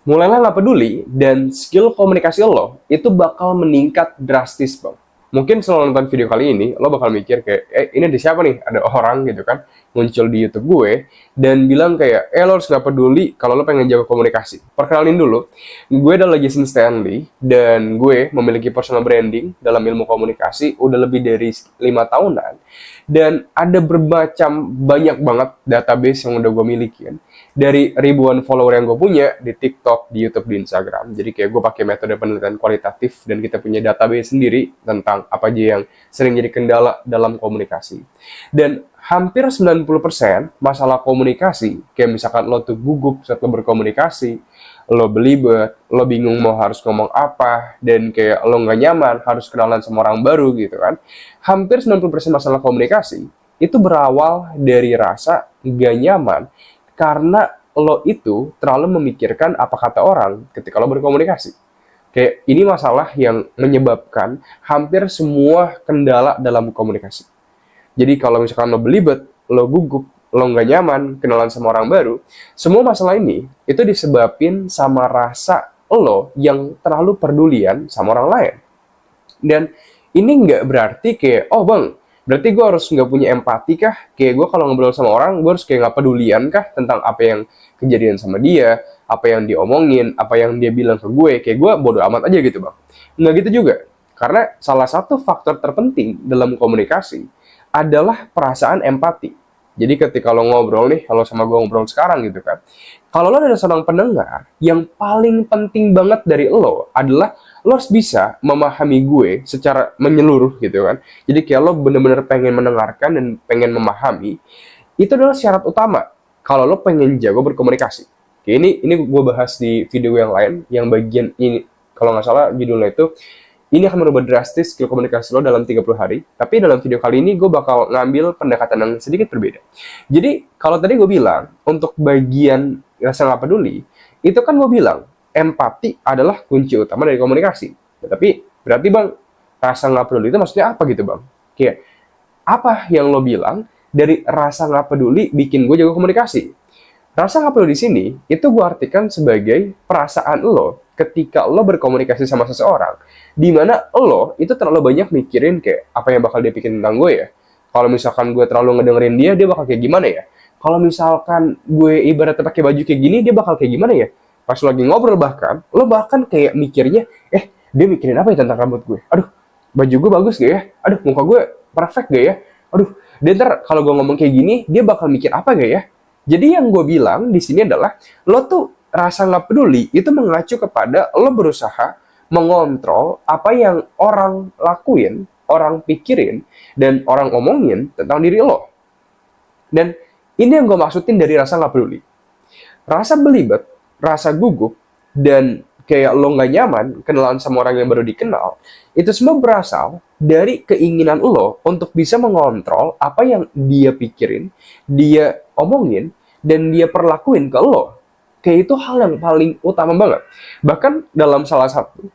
Mulailah nggak peduli dan skill komunikasi lo itu bakal meningkat drastis, bang. Mungkin setelah nonton video kali ini, lo bakal mikir kayak, ini ada siapa nih? Ada orang gitu kan, muncul di YouTube gue, dan bilang kayak, lo harus nggak peduli kalau lo pengen jago komunikasi. Perkenalin dulu, gue adalah Jason Stanley, dan gue memiliki personal branding dalam ilmu komunikasi udah lebih dari 5 tahunan. Dan ada banyak banget database yang udah gue miliki kan. Dari ribuan follower yang gue punya di TikTok, di YouTube, di Instagram. Jadi kayak gue pakai metode penelitian kualitatif dan kita punya database sendiri tentang apa aja yang sering jadi kendala dalam komunikasi. Dan hampir 90% masalah komunikasi, kayak misalkan lo tuh gugup saat lo berkomunikasi, lo belibet, lo bingung mau harus ngomong apa, dan kayak lo nggak nyaman, harus kenalan sama orang baru gitu kan. Hampir 90% masalah komunikasi itu berawal dari rasa nggak nyaman karena lo itu terlalu memikirkan apa kata orang ketika lo berkomunikasi. Kayak ini masalah yang menyebabkan hampir semua kendala dalam komunikasi. Jadi kalau misalkan lo belibet, lo gugup, lo nggak nyaman, kenalan sama orang baru, semua masalah ini itu disebabin sama rasa lo yang terlalu pedulian sama orang lain. Dan ini nggak berarti kayak, oh bang, berarti gue harus nggak punya empati kah? Kayak gue kalau ngobrol sama orang, gue harus kayak nggak pedulian kah tentang apa yang kejadian sama dia, apa yang diomongin, apa yang dia bilang ke gue, kayak gue bodo amat aja gitu bang. Nggak gitu juga. Karena salah satu faktor terpenting dalam komunikasi adalah perasaan empati. Jadi ketika lo ngobrol nih, kalau sama gue ngobrol sekarang gitu kan, kalau lo ada seorang pendengar, yang paling penting banget dari lo adalah lo harus bisa memahami gue secara menyeluruh gitu kan. Jadi kayak lo bener-bener pengen mendengarkan dan pengen memahami, itu adalah syarat utama kalau lo pengen jago berkomunikasi. Oke, ini gue bahas di video yang lain, yang bagian ini, kalau nggak salah judulnya itu, ini akan merubah drastis skill komunikasi lo dalam 30 hari. Tapi dalam video kali ini gue bakal ngambil pendekatan yang sedikit berbeda. Jadi kalau tadi gue bilang, untuk bagian rasa nggak peduli, itu kan gue bilang, empati adalah kunci utama dari komunikasi. Tapi berarti bang, rasa nggak peduli itu maksudnya apa gitu bang? Kayak, apa yang lo bilang dari rasa nggak peduli bikin gue jago komunikasi? Rasa nggak peduli di sini, itu gue artikan sebagai perasaan lo ketika lo berkomunikasi sama seseorang, di mana lo itu terlalu banyak mikirin kayak apa yang bakal dia pikirin tentang gue ya. Kalau misalkan gue terlalu ngedengerin dia bakal kayak gimana ya? Kalau misalkan gue ibaratnya pakai baju kayak gini, dia bakal kayak gimana ya? Pas lo lagi ngobrol bahkan, lo bahkan kayak mikirnya, dia mikirin apa ya tentang rambut gue? Aduh, baju gue bagus gak ya? Aduh, muka gue perfect gak ya? Aduh, dia ntar kalau gue ngomong kayak gini, dia bakal mikir apa gak ya? Jadi yang gue bilang di sini adalah, lo tuh rasa nggak peduli itu mengacu kepada lo berusaha mengontrol apa yang orang lakuin, orang pikirin, dan orang omongin tentang diri lo. Dan ini yang gue maksudin dari rasa nggak peduli. Rasa belibet, rasa gugup, dan kayak lo nggak nyaman kenalan sama orang yang baru dikenal, itu semua berasal dari keinginan lo untuk bisa mengontrol apa yang dia pikirin, dia omongin, dan dia perlakuin ke lo. Kayak itu hal yang paling utama banget. Bahkan dalam salah satu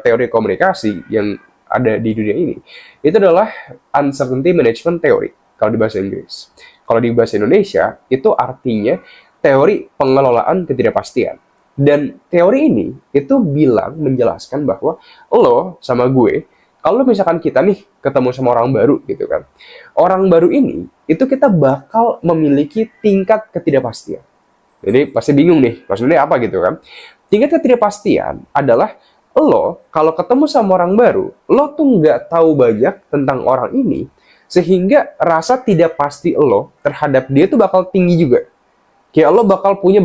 teori komunikasi yang ada di dunia ini, itu adalah uncertainty management theory kalau di bahasa Inggris. Kalau di bahasa Indonesia, itu artinya teori pengelolaan ketidakpastian. Dan teori ini itu bilang, menjelaskan bahwa lo sama gue, kalau misalkan kita nih ketemu sama orang baru gitu kan, orang baru ini itu kita bakal memiliki tingkat ketidakpastian. Jadi pasti bingung nih, maksudnya apa gitu kan. Tingkat ketidakpastian adalah lo kalau ketemu sama orang baru, lo tuh nggak tahu banyak tentang orang ini, sehingga rasa tidak pasti lo terhadap dia tuh bakal tinggi juga. Kayak lo bakal punya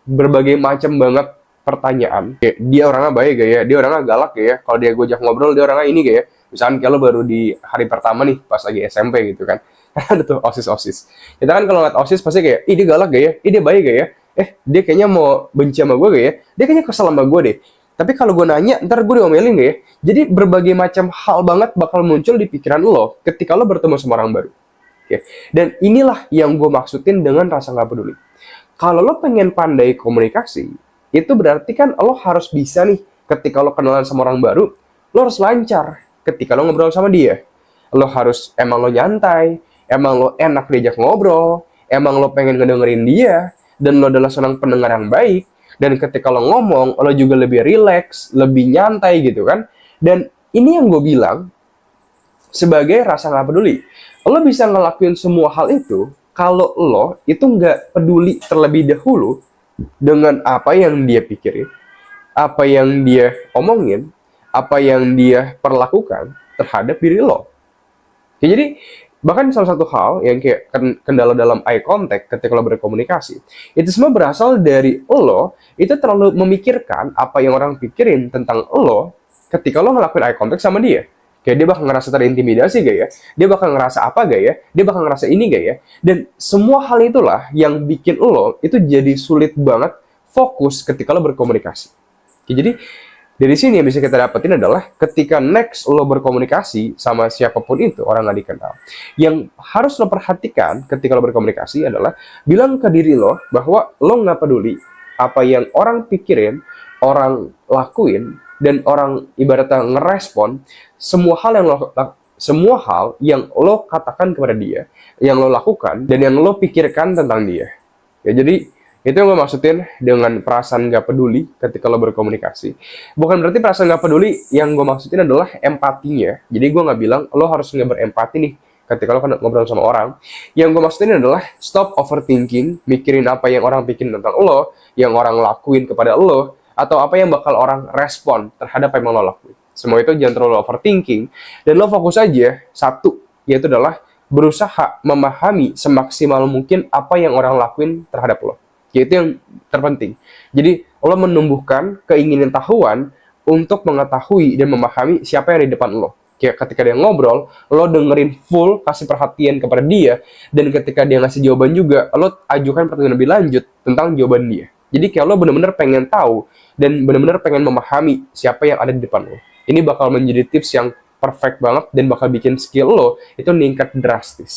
berbagai macam banget pertanyaan. Kayak dia orangnya baik gak ya? Dia orangnya galak gak ya? Kalau dia gojek ngobrol, dia orangnya ini gak ya? Misalkan kayak lo baru di hari pertama nih, pas lagi SMP gitu kan. Ada tuh OSIS-OSIS. Kita kan kalau ngeliat OSIS pasti kayak, ih dia galak gak ya? Ih dia baik gak ya? Dia kayaknya mau benci sama gue gak ya? Dia kayaknya kesel sama gue deh. Tapi kalau gue nanya, ntar gue diomelin gak ya? Jadi berbagai macam hal banget bakal muncul di pikiran lo ketika lo bertemu sama orang baru. Oke. Dan inilah yang gue maksudin dengan rasa nggak peduli. Kalau lo pengen pandai komunikasi, itu berarti kan lo harus bisa nih, ketika lo kenalan sama orang baru, lo harus lancar ketika lo ngobrol sama dia. Lo harus, emang lo nyantai, emang lo enak diajak ngobrol, emang lo pengen ngedengerin dia, dan lo adalah seorang pendengar yang baik, Dan ketika lo ngomong, lo juga lebih relax, lebih nyantai gitu kan. Dan ini yang gue bilang sebagai rasa nggak peduli. Lo bisa ngelakuin semua hal itu kalau lo itu nggak peduli terlebih dahulu dengan apa yang dia pikirin, apa yang dia omongin, apa yang dia perlakukan terhadap diri lo. Ya, jadi bahkan salah satu hal yang kayak kendala dalam eye contact ketika lo berkomunikasi, itu semua berasal dari lo itu terlalu memikirkan apa yang orang pikirin tentang lo ketika lo ngelakuin eye contact sama dia. Kayak dia bakal ngerasa terintimidasi gak ya? Dia bakal ngerasa apa gak ya? Dia bakal ngerasa ini gak ya? Dan semua hal itulah yang bikin lo itu jadi sulit banget fokus ketika lo berkomunikasi. Ya, jadi dari sini yang bisa kita dapetin adalah ketika next lo berkomunikasi sama siapapun itu, orang nggak dikenal, yang harus lo perhatikan ketika lo berkomunikasi adalah bilang ke diri lo bahwa lo nggak peduli apa yang orang pikirin, orang lakuin, dan orang ibaratnya ngerespon semua hal yang lo katakan kepada dia, yang lo lakukan, dan yang lo pikirkan tentang dia. Ya, jadi itu yang gue maksudin dengan perasaan gak peduli ketika lo berkomunikasi. Bukan berarti perasaan gak peduli, yang gue maksudin adalah empatinya. Jadi gue gak bilang lo harus nggak berempati nih ketika lo ngobrol sama orang. Yang gue maksudin adalah stop overthinking, mikirin apa yang orang pikirin tentang lo, yang orang lakuin kepada lo, atau apa yang bakal orang respon terhadap apa yang lo lakuin. Semua itu jangan terlalu overthinking, dan lo fokus aja satu, yaitu adalah berusaha memahami semaksimal mungkin apa yang orang lakuin terhadap lo. Itu yang terpenting. Jadi lo menumbuhkan keinginan tahuan untuk mengetahui dan memahami siapa yang ada di depan lo. Kayak ketika dia ngobrol, lo dengerin full, kasih perhatian kepada dia, dan ketika dia ngasih jawaban juga, lo ajukan pertanyaan lebih lanjut tentang jawaban dia. Jadi kayak lo bener-bener pengen tahu dan bener-bener pengen memahami siapa yang ada di depan lo. Ini bakal menjadi tips yang perfect banget dan bakal bikin skill lo itu meningkat drastis.